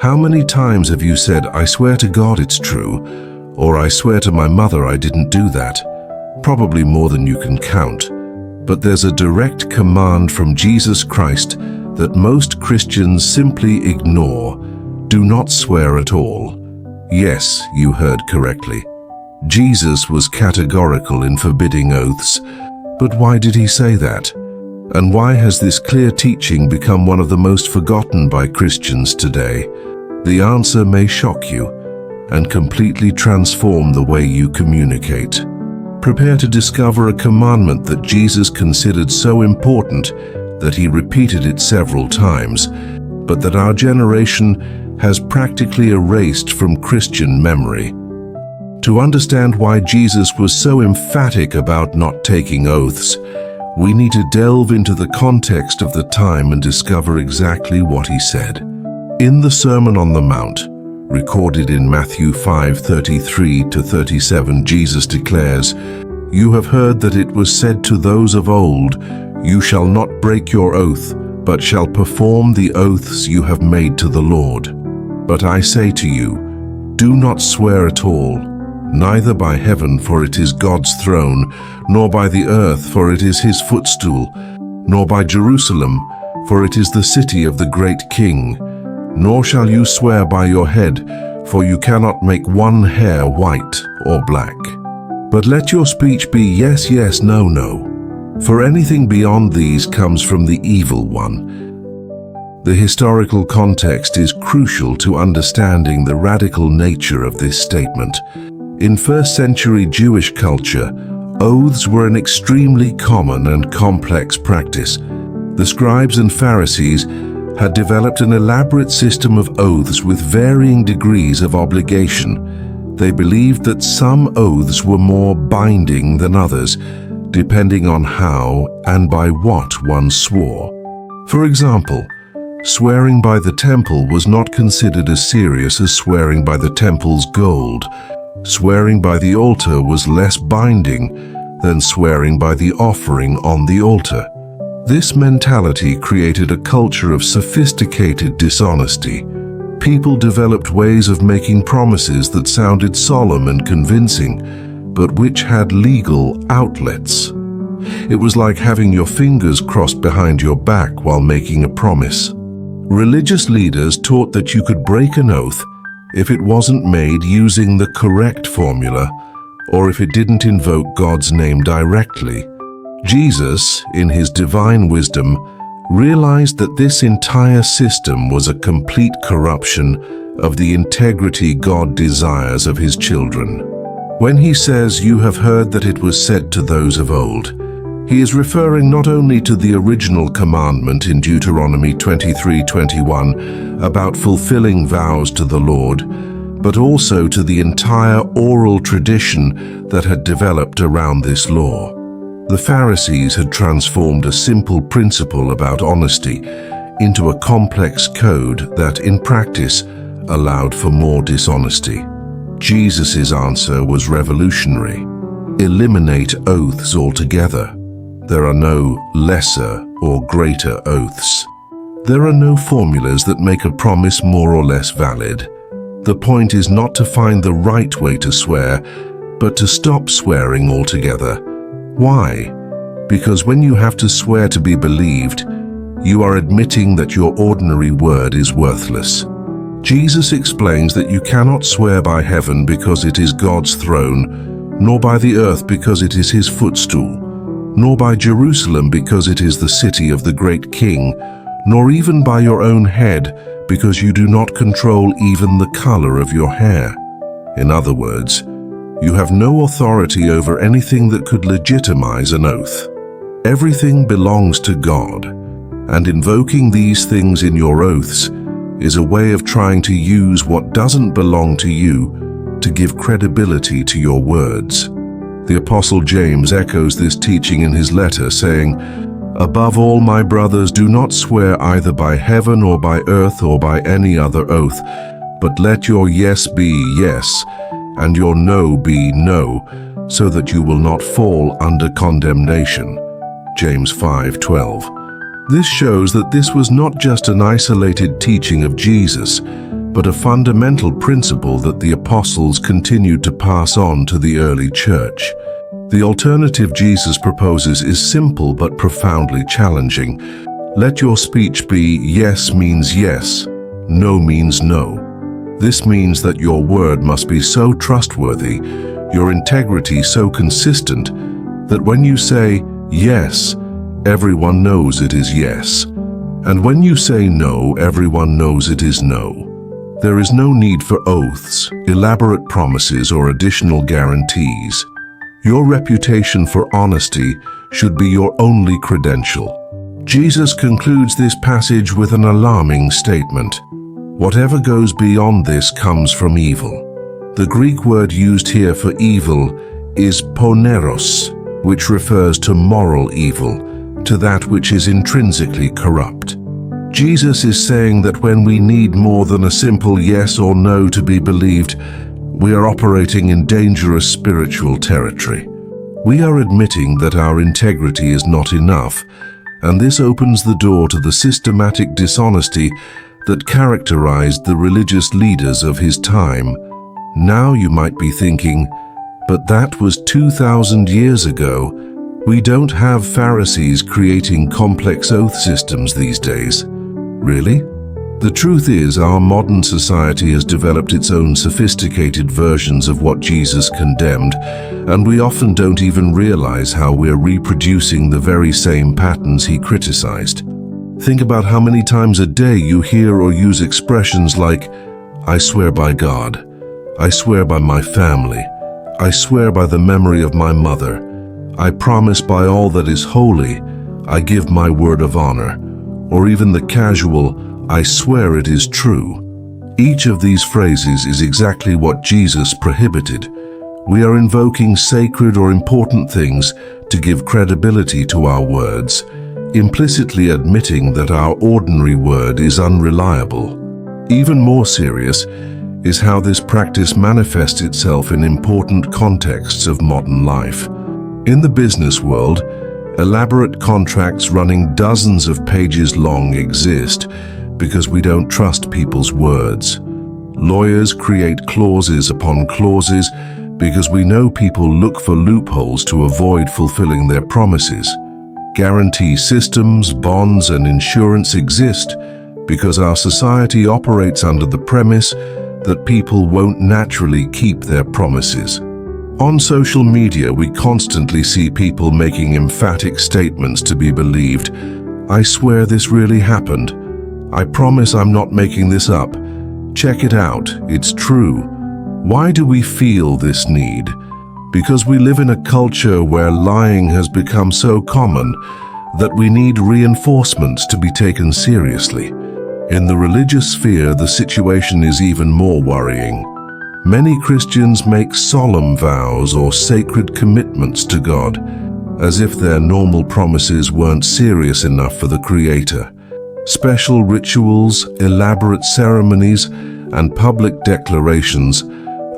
How many times have you said, "I swear to God it's true," or "I swear to my mother I didn't do that"? Probably more than you can count. But there's a direct command from Jesus Christ that most Christians simply ignore. Do not swear at all. Yes, you heard correctly. Jesus was categorical in forbidding oaths. But why did he say that? And why has this clear teaching become one of the most forgotten by Christians today? The answer may shock you and completely transform the way you communicate. Prepare to discover a commandment that Jesus considered so important that he repeated it several times, but that our generation has practically erased from Christian memory. To understand why Jesus was so emphatic about not taking oaths, we need to delve into the context of the time and discover exactly what he said. In the Sermon on the Mount, recorded in Matthew 5:33-37, Jesus declares, "You have heard that it was said to those of old, 'You shall not break your oath, but shall perform the oaths you have made to the Lord.' But I say to you, do not swear at all, neither by heaven, for it is God's throne, nor by the earth, for it is his footstool, nor by Jerusalem, for it is the city of the great King. Nor shall you swear by your head, for you cannot make one hair white or black. But let your speech be yes, yes, no, no. For anything beyond these comes from the evil one." The historical context is crucial to understanding the radical nature of this statement. In first-century Jewish culture, oaths were an extremely common and complex practice. The scribes and Pharisees had developed an elaborate system of oaths with varying degrees of obligation. They believed that some oaths were more binding than others, depending on how and by what one swore. For example, swearing by the temple was not considered as serious as swearing by the temple's gold. Swearing by the altar was less binding than swearing by the offering on the altar. This mentality created a culture of sophisticated dishonesty. People developed ways of making promises that sounded solemn and convincing, but which had legal outlets. It was like having your fingers crossed behind your back while making a promise. Religious leaders taught that you could break an oath if it wasn't made using the correct formula, or if it didn't invoke God's name directly. Jesus, in his divine wisdom, realized that this entire system was a complete corruption of the integrity God desires of his children. When he says, "You have heard that it was said to those of old," he is referring not only to the original commandment in Deuteronomy 23:21 about fulfilling vows to the Lord, but also to the entire oral tradition that had developed around this law. The Pharisees had transformed a simple principle about honesty into a complex code that, in practice, allowed for more dishonesty. Jesus' answer was revolutionary. Eliminate oaths altogether. There are no lesser or greater oaths. There are no formulas that make a promise more or less valid. The point is not to find the right way to swear, but to stop swearing altogether. Why? Because when you have to swear to be believed, you are admitting that your ordinary word is worthless. Jesus explains that you cannot swear by heaven because it is God's throne, nor by the earth because it is his footstool, nor by Jerusalem because it is the city of the great King, nor even by your own head because you do not control even the color of your hair. In other words, you have no authority over anything that could legitimize an oath. Everything belongs to God, and invoking these things in your oaths is a way of trying to use what doesn't belong to you to give credibility to your words. The Apostle James echoes this teaching in his letter, saying, "Above all, my brothers, do not swear either by heaven or by earth or by any other oath, but let your yes be yes, and your no be no, so that you will not fall under condemnation." James 5:12. This shows that this was not just an isolated teaching of Jesus, but a fundamental principle that the apostles continued to pass on to the early church. The alternative Jesus proposes is simple but profoundly challenging. Let your speech be yes means yes, no means no. This means that your word must be so trustworthy, your integrity so consistent, that when you say yes, everyone knows it is yes. And when you say no, everyone knows it is no. There is no need for oaths, elaborate promises, or additional guarantees. Your reputation for honesty should be your only credential. Jesus concludes this passage with an alarming statement. Whatever goes beyond this comes from evil. The Greek word used here for evil is poneros, which refers to moral evil, to that which is intrinsically corrupt. Jesus is saying that when we need more than a simple yes or no to be believed, we are operating in dangerous spiritual territory. We are admitting that our integrity is not enough, and this opens the door to the systematic dishonesty that characterized the religious leaders of his time. Now you might be thinking, but that was 2,000 years ago. We don't have Pharisees creating complex oath systems these days. Really? The truth is, our modern society has developed its own sophisticated versions of what Jesus condemned, and we often don't even realize how we're reproducing the very same patterns he criticized. Think about how many times a day you hear or use expressions like, "I swear by God," "I swear by my family," "I swear by the memory of my mother," "I promise by all that is holy," "I give my word of honor," or even the casual, "I swear it is true." Each of these phrases is exactly what Jesus prohibited. We are invoking sacred or important things to give credibility to our words, implicitly admitting that our ordinary word is unreliable. Even more serious is how this practice manifests itself in important contexts of modern life. In the business world, elaborate contracts running dozens of pages long exist because we don't trust people's words. Lawyers create clauses upon clauses because we know people look for loopholes to avoid fulfilling their promises. Guarantee systems, bonds, and insurance exist because our society operates under the premise that people won't naturally keep their promises. On social media, we constantly see people making emphatic statements to be believed. "I swear this really happened. I promise I'm not making this up. Check it out, it's true." Why do we feel this need? Because we live in a culture where lying has become so common that we need reinforcements to be taken seriously. In the religious sphere, the situation is even more worrying. Many Christians make solemn vows or sacred commitments to God, as if their normal promises weren't serious enough for the Creator. Special rituals, elaborate ceremonies, and public declarations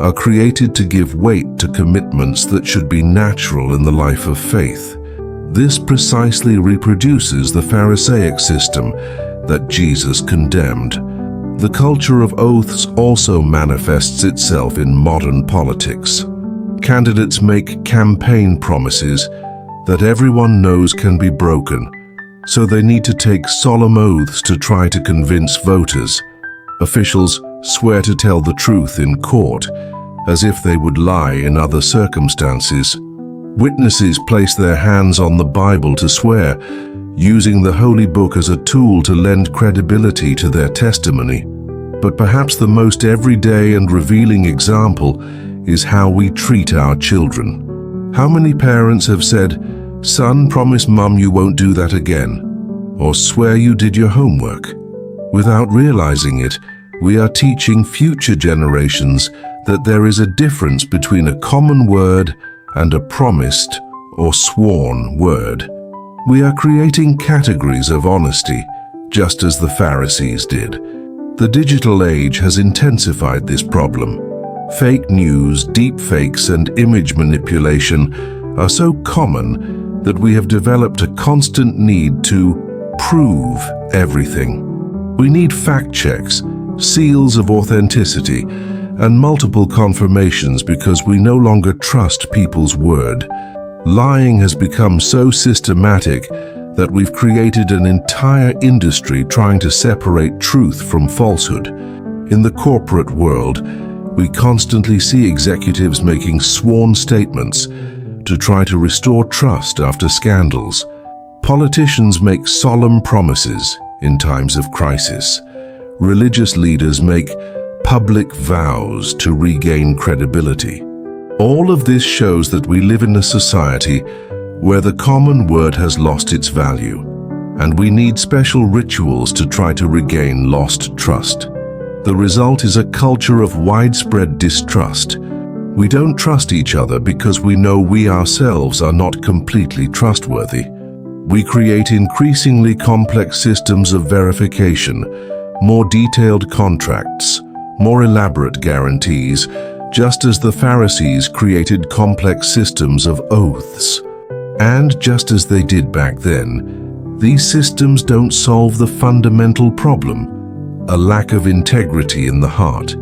are created to give weight to commitments that should be natural in the life of faith. This precisely reproduces the Pharisaic system that Jesus condemned. The culture of oaths also manifests itself in modern politics. Candidates make campaign promises that everyone knows can be broken, so they need to take solemn oaths to try to convince voters. Officials swear to tell the truth in court, as if they would lie in other circumstances. Witnesses place their hands on the Bible to swear, using the Holy Book as a tool to lend credibility to their testimony. But perhaps the most everyday and revealing example is how we treat our children. How many parents have said, "Son, promise Mum you won't do that again," or "Swear you did your homework"? Without realizing it, we are teaching future generations that there is a difference between a common word and a promised or sworn word. We are creating categories of honesty, just as the Pharisees did. The digital age has intensified this problem. Fake news, deepfakes, and image manipulation are so common that we have developed a constant need to prove everything. We need fact checks, seals of authenticity, and multiple confirmations because we no longer trust people's word. Lying has become so systematic that we've created an entire industry trying to separate truth from falsehood. In the corporate world, we constantly see executives making sworn statements to try to restore trust after scandals. Politicians make solemn promises in times of crisis. Religious leaders make public vows to regain credibility. All of this shows that we live in a society where the common word has lost its value, and we need special rituals to try to regain lost trust. The result is a culture of widespread distrust. We don't trust each other because we know we ourselves are not completely trustworthy. We create increasingly complex systems of verification, more detailed contracts, more elaborate guarantees, just as the Pharisees created complex systems of oaths. And just as they did back then, these systems don't solve the fundamental problem, a lack of integrity in the heart.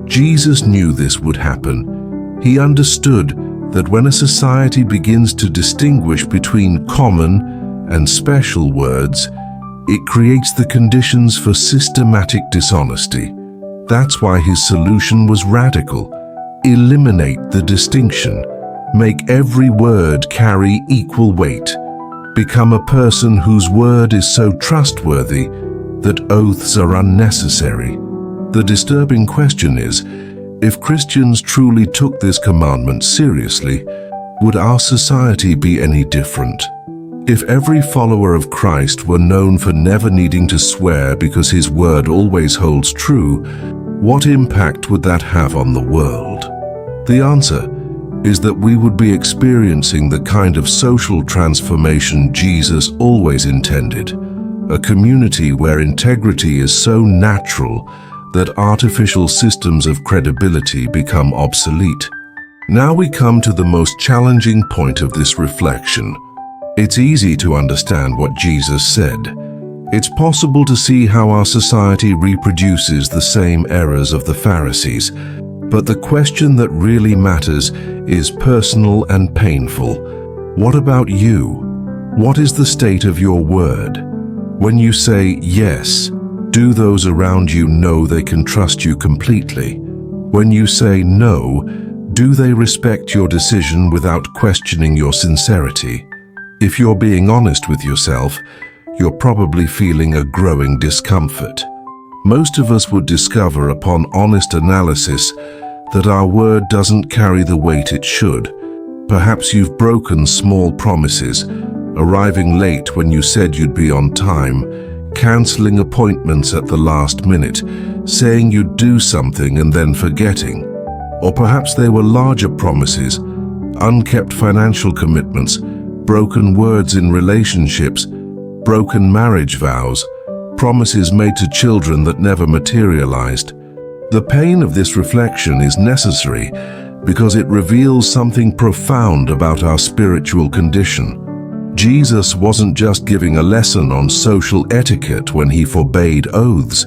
Jesus knew this would happen. He understood that when a society begins to distinguish between common and special words, it creates the conditions for systematic dishonesty. That's why his solution was radical. Eliminate the distinction. Make every word carry equal weight. Become a person whose word is so trustworthy that oaths are unnecessary. The disturbing question is, if Christians truly took this commandment seriously, would our society be any different? If every follower of Christ were known for never needing to swear because his word always holds true, what impact would that have on the world? The answer is that we would be experiencing the kind of social transformation Jesus always intended, a community where integrity is so natural that artificial systems of credibility become obsolete. Now we come to the most challenging point of this reflection. It's easy to understand what Jesus said. It's possible to see how our society reproduces the same errors of the Pharisees. But the question that really matters is personal and painful. What about you? What is the state of your word? When you say yes, do those around you know they can trust you completely? When you say no, do they respect your decision without questioning your sincerity? If you're being honest with yourself, you're probably feeling a growing discomfort. Most of us would discover upon honest analysis that our word doesn't carry the weight it should. Perhaps you've broken small promises, arriving late when you said you'd be on time, canceling appointments at the last minute, saying you'd do something and then forgetting. Or perhaps they were larger promises, unkept financial commitments, broken words in relationships, broken marriage vows, promises made to children that never materialized. The pain of this reflection is necessary because it reveals something profound about our spiritual condition. Jesus wasn't just giving a lesson on social etiquette when he forbade oaths.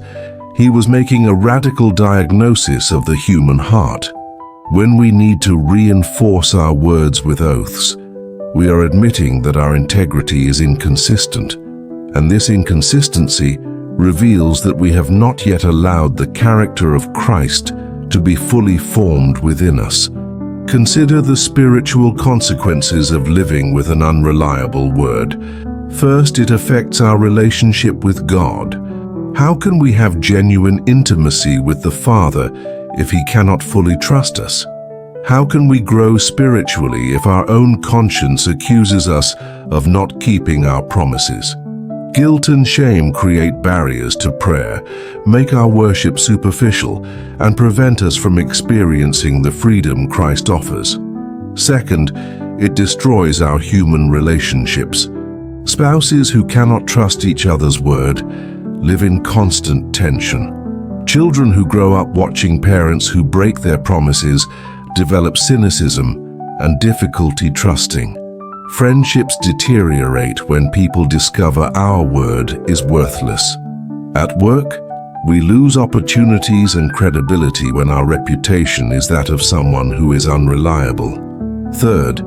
He was making a radical diagnosis of the human heart. When we need to reinforce our words with oaths, we are admitting that our integrity is inconsistent, and this inconsistency reveals that we have not yet allowed the character of Christ to be fully formed within us. Consider the spiritual consequences of living with an unreliable word. First, it affects our relationship with God. How can we have genuine intimacy with the Father if He cannot fully trust us? How can we grow spiritually if our own conscience accuses us of not keeping our promises? Guilt and shame create barriers to prayer, make our worship superficial, and prevent us from experiencing the freedom Christ offers. Second, it destroys our human relationships. Spouses who cannot trust each other's word live in constant tension. Children who grow up watching parents who break their promises develop cynicism and difficulty trusting. Friendships deteriorate when people discover our word is worthless. At work, We lose opportunities and credibility when our reputation is that of someone who is unreliable. Third,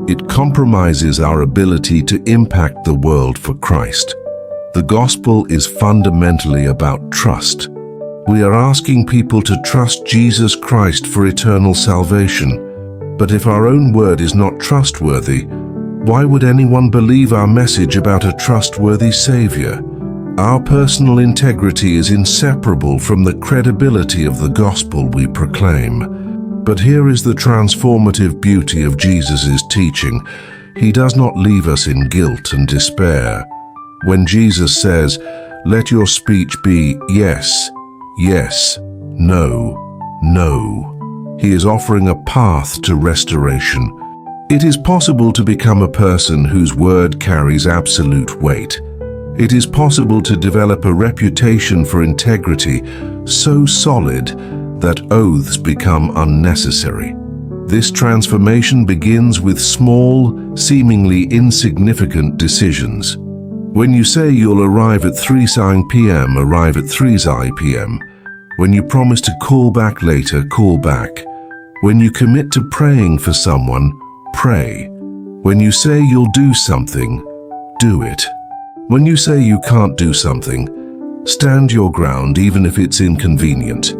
it compromises our ability to impact the world for Christ. The gospel is fundamentally about trust. We are asking people to trust Jesus Christ for eternal salvation. But if our own word is not trustworthy, why would anyone believe our message about a trustworthy Savior? Our personal integrity is inseparable from the credibility of the gospel we proclaim. But here is the transformative beauty of Jesus' teaching. He does not leave us in guilt and despair. When Jesus says, "Let your speech be yes, yes, no, no," he is offering a path to restoration. It is possible to become a person whose word carries absolute weight. It is possible to develop a reputation for integrity so solid that oaths become unnecessary. This transformation begins with small, seemingly insignificant decisions. When you say you'll arrive at 3 p.m., arrive at 3 p.m. When you promise to call back later, call back. When you commit to praying for someone, pray. When you say you'll do something, do it. When you say you can't do something, stand your ground even if it's inconvenient.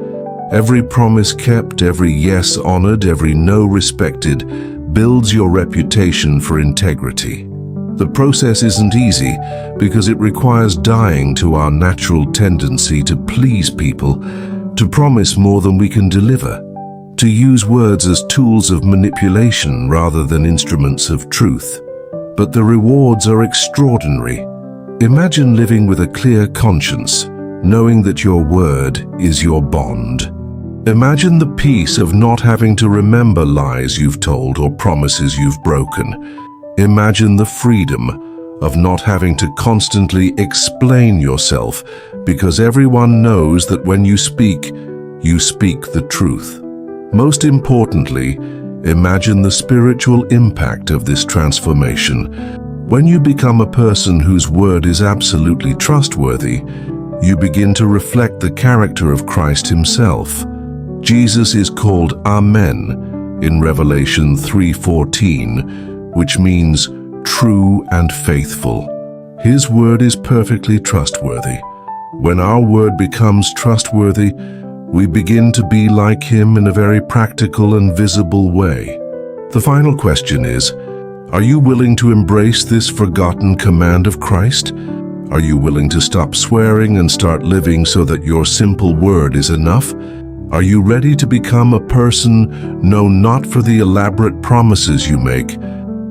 Every promise kept, every yes honored, every no respected builds your reputation for integrity. The process isn't easy because it requires dying to our natural tendency to please people, to promise more than we can deliver, to use words as tools of manipulation rather than instruments of truth. But the rewards are extraordinary. Imagine living with a clear conscience, knowing that your word is your bond. Imagine the peace of not having to remember lies you've told or promises you've broken. Imagine the freedom of not having to constantly explain yourself because everyone knows that when you speak the truth. Most importantly, imagine the spiritual impact of this transformation. When you become a person whose word is absolutely trustworthy, you begin to reflect the character of Christ himself. Jesus is called Amen in Revelation 3:14, which means true and faithful. His word is perfectly trustworthy. When our word becomes trustworthy, we begin to be like him in a very practical and visible way. The final question is, are you willing to embrace this forgotten command of Christ? Are you willing to stop swearing and start living so that your simple word is enough? Are you ready to become a person known not for the elaborate promises you make,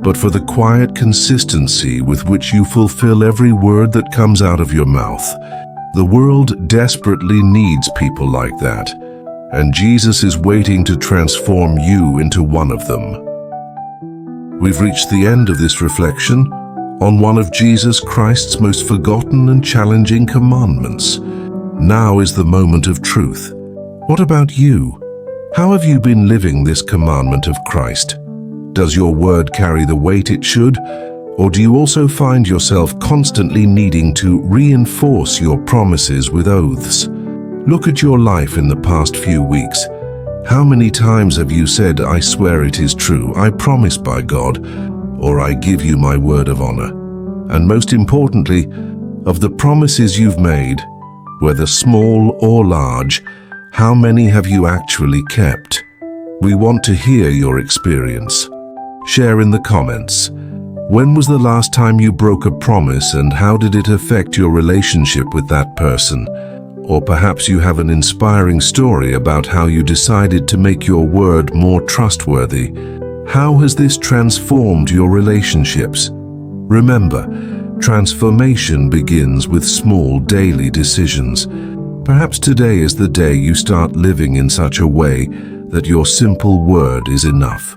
but for the quiet consistency with which you fulfill every word that comes out of your mouth? The world desperately needs people like that, and Jesus is waiting to transform you into one of them. We've reached the end of this reflection on one of Jesus Christ's most forgotten and challenging commandments. Now is the moment of truth. What about you? How have you been living this commandment of Christ? Does your word carry the weight it should? Or do you also find yourself constantly needing to reinforce your promises with oaths? Look at your life in the past few weeks. How many times have you said, "I swear it is true, I promise by God," or "I give you my word of honor"? And most importantly, of the promises you've made, whether small or large, how many have you actually kept? We want to hear your experience. Share in the comments. When was the last time you broke a promise and how did it affect your relationship with that person? Or perhaps you have an inspiring story about how you decided to make your word more trustworthy. How has this transformed your relationships? Remember, transformation begins with small daily decisions. Perhaps today is the day you start living in such a way that your simple word is enough.